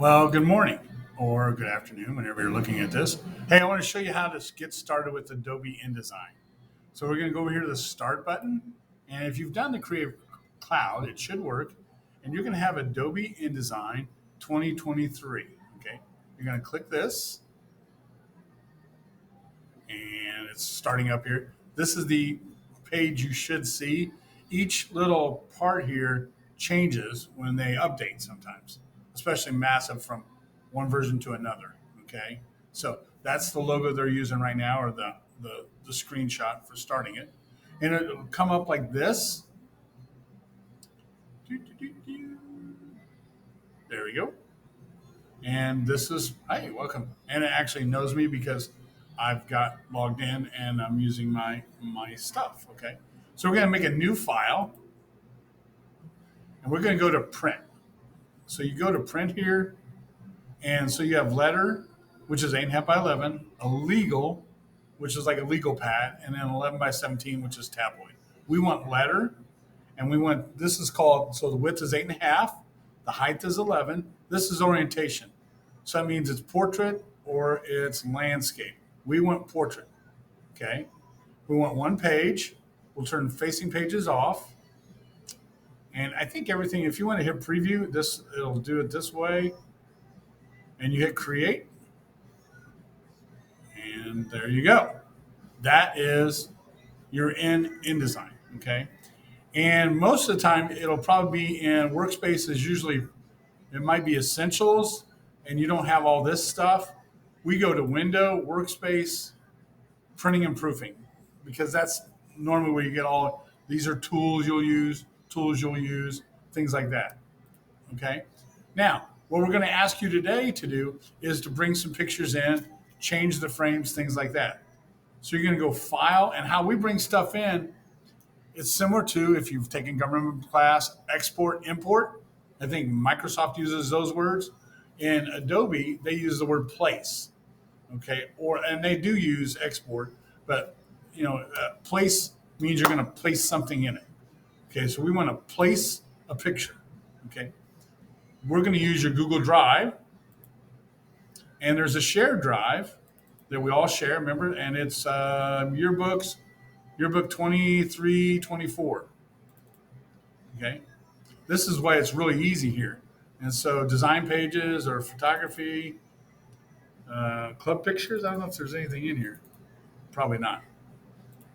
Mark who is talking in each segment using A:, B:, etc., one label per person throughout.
A: Well, good morning or good afternoon, whenever you're looking at this. Hey, I want to show you how to get started with Adobe InDesign. So we're going to go over here to the Start button. And if you've done the Creative Cloud, it should work. And you're going to have Adobe InDesign 2023. Okay. You're going to click this, and it's starting up here. This is the page you should see. Each little part here changes when they update sometimes, especially massive from one version to another. Okay, so that's the logo they're using right now, or the screenshot for starting it, and it'll come up like this. There we go. And this is, hey, welcome. And it actually knows me because I've got logged in and I'm using my stuff. Okay. So we're going to make a new file and we're going to go to print. So you go to print here. And so you have letter, which is 8.5 by 11, a legal, which is like a legal pad, and then 11 by 17, which is tabloid. We want letter, and we want, this is called, so the width is 8.5, the height is 11. This is orientation. So that means it's portrait or it's landscape. We want portrait. Okay. We want one page. We'll turn facing pages off. And I think everything, if you want to hit preview, this it'll do it this way. And you hit create. And there you go. That is you're in InDesign. Okay. And most of the time it'll probably be in workspaces. Usually it might be essentials and you don't have all this stuff. We go to window, workspace, printing and proofing, because that's normally where you get all these are tools you'll use, things like that. Okay. Now, what we're going to ask you today to do is to bring some pictures in, change the frames, things like that. So you're going to go file, and how we bring stuff in, it's similar to if you've taken government class, export, import. I think Microsoft uses those words. In Adobe, they use the word place. Okay, and they do use export, but place means you're going to place something in it. Okay, so we want to place a picture. Okay, we're going to use your Google Drive, and there's a shared drive that we all share. Remember, and it's yearbook 2324. Okay, this is why it's really easy here. And so design pages or photography, club pictures. I don't know if there's anything in here. Probably not.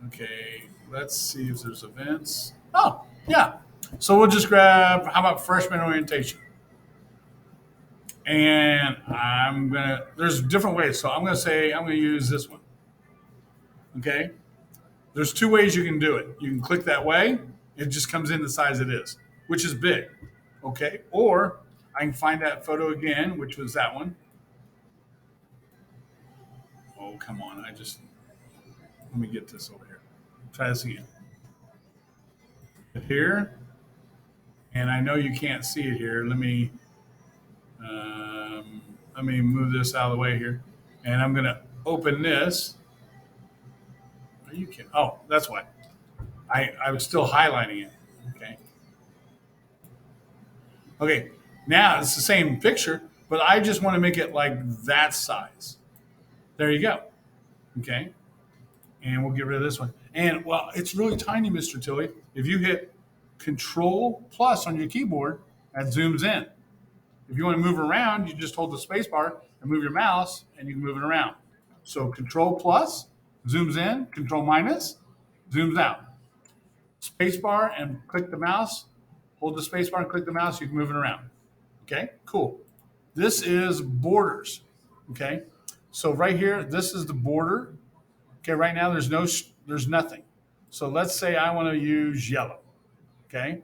A: Okay, let's see if there's events. Oh, yeah. So we'll just grab, how about freshman orientation? And there's different ways. So I'm going to say, I'm going to use this one. Okay. There's two ways you can do it. You can click that way. It just comes in the size it is, which is big. Okay. Or I can find that photo again, which was that one. Oh, come on. Let me get this over here. Try this again. Here. And I know you can't see it here. Let me move this out of the way here. And I'm going to open this. Are you kidding? Oh, that's why. I was still highlighting it. Okay. Okay. Now it's the same picture, but I just want to make it like that size. There you go. Okay. And we'll get rid of this one. And well, it's really tiny, Mr. Tilley. If you hit Control plus on your keyboard, that zooms in. If you want to move around, you just hold the space bar and move your mouse and you can move it around. So Control plus zooms in, Control minus zooms out. Space bar and click the mouse, hold the space bar and click the mouse, you can move it around. Okay, cool. This is borders. Okay, so right here, this is the border. Okay, right now there's nothing. So let's say I want to use yellow. Okay,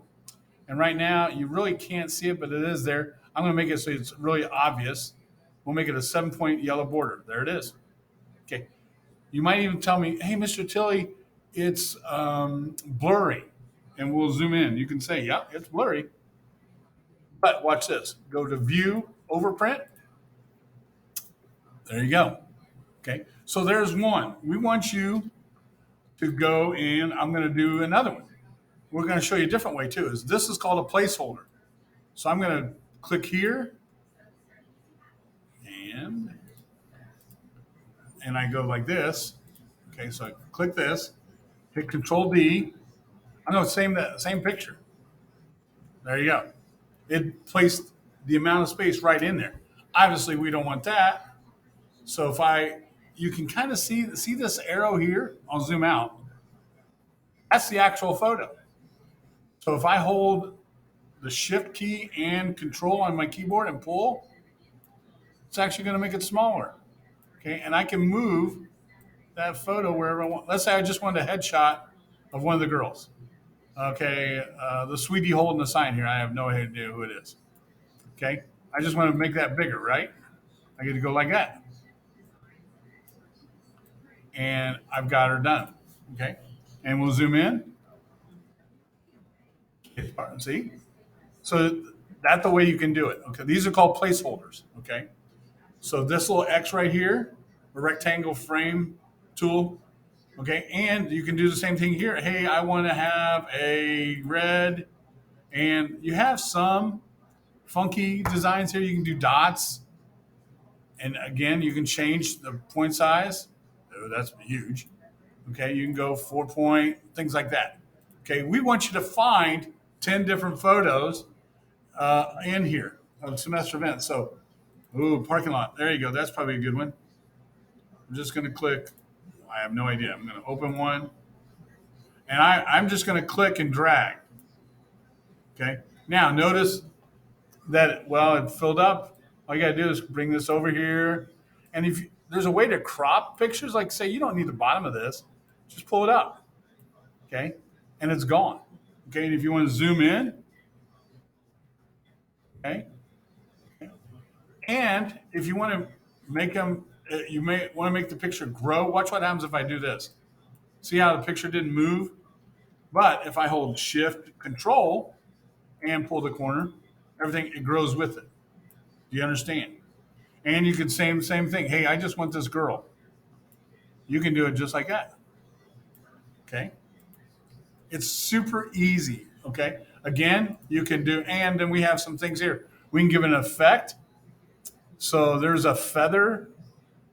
A: and right now you really can't see it, but it is there. I'm going to make it so it's really obvious. We'll make it a 7-point yellow border. There it is. Okay, you might even tell me, hey, Mr. Tilley, it's blurry, and we'll zoom in. You can say, yeah, it's blurry. But watch this. Go to View, Overprint. There you go. Okay, so there's one. We want you to go and I'm going to do another one. We're going to show you a different way too. This is called a placeholder. So I'm going to click here, and I go like this. Okay, so I click this, hit Control D. I know, same picture. There you go. It placed the amount of space right in there. Obviously, we don't want that. So you can kind of see this arrow here. I'll zoom out. That's the actual photo. So if I hold the Shift key and Control on my keyboard and pull, it's actually going to make it smaller. Okay, and I can move that photo wherever I want. Let's say I just wanted a headshot of one of the girls. Okay, the sweetie holding the sign here. I have no idea who it is. Okay, I just want to make that bigger, right? I get to go like that, and I've got her done. Okay, and we'll zoom in. See, so that's the way you can do it. Okay, these are called placeholders. Okay, so this little X right here, the rectangle frame tool. Okay, and you can do the same thing here. Hey, I want to have a red, and you have some funky designs here. You can do dots, and again, you can change the point size. Oh, that's huge. Okay, you can go 4 point, things like that. Okay, we want you to find 10 different photos in here of semester events. So, ooh, parking lot. There you go. That's probably a good one. I'm just going to click. I have no idea. I'm going to open one. And I'm just going to click and drag. Okay. Now, notice that, well, it filled up. All you got to do is bring this over here. And if there's a way to crop pictures, like say you don't need the bottom of this, just pull it up. Okay. And it's gone. Okay. And if you want to zoom in, okay. And if you want to make them, you may want to make the picture grow. Watch what happens if I do this. See how the picture didn't move? But if I hold Shift Control and pull the corner, everything, it grows with it. Do you understand? And you can same thing. Hey, I just want this girl. You can do it just like that. Okay. It's super easy. Okay. Again, you can do, and then we have some things here. We can give an effect. So there's a feather.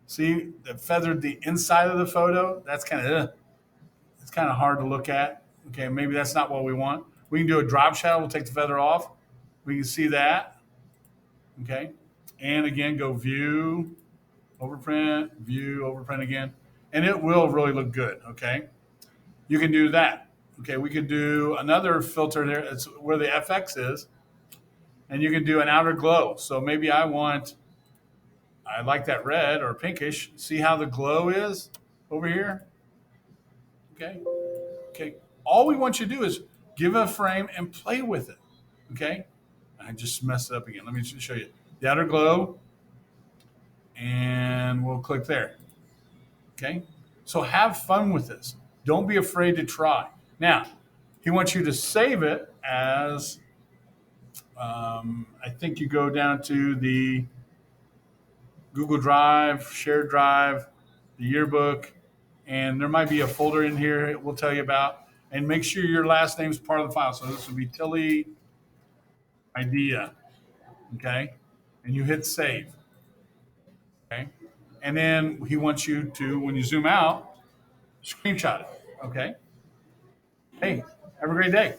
A: See, that feathered the inside of the photo. That's it's kind of hard to look at. Okay, maybe that's not what we want. We can do a drop shadow. We'll take the feather off. We can see that. Okay, and again, go view, overprint again, and it will really look good. Okay, you can do that. Okay, we could do another filter there. It's where the FX is, and you can do an outer glow. So maybe I like that red or pinkish. See how the glow is over here? Okay. Okay. All we want you to do is give a frame and play with it. Okay. I just messed it up again. Let me just show you the outer glow, and we'll click there. Okay. So have fun with this. Don't be afraid to try. Now, he wants you to save it as, I think you go down to the Google Drive, shared drive, the yearbook, and there might be a folder in here it will tell you about. And make sure your last name is part of the file. So this would be Tilly Idea, okay? And you hit save, okay? And then he wants you to, when you zoom out, screenshot it, okay? Hey, have a great day.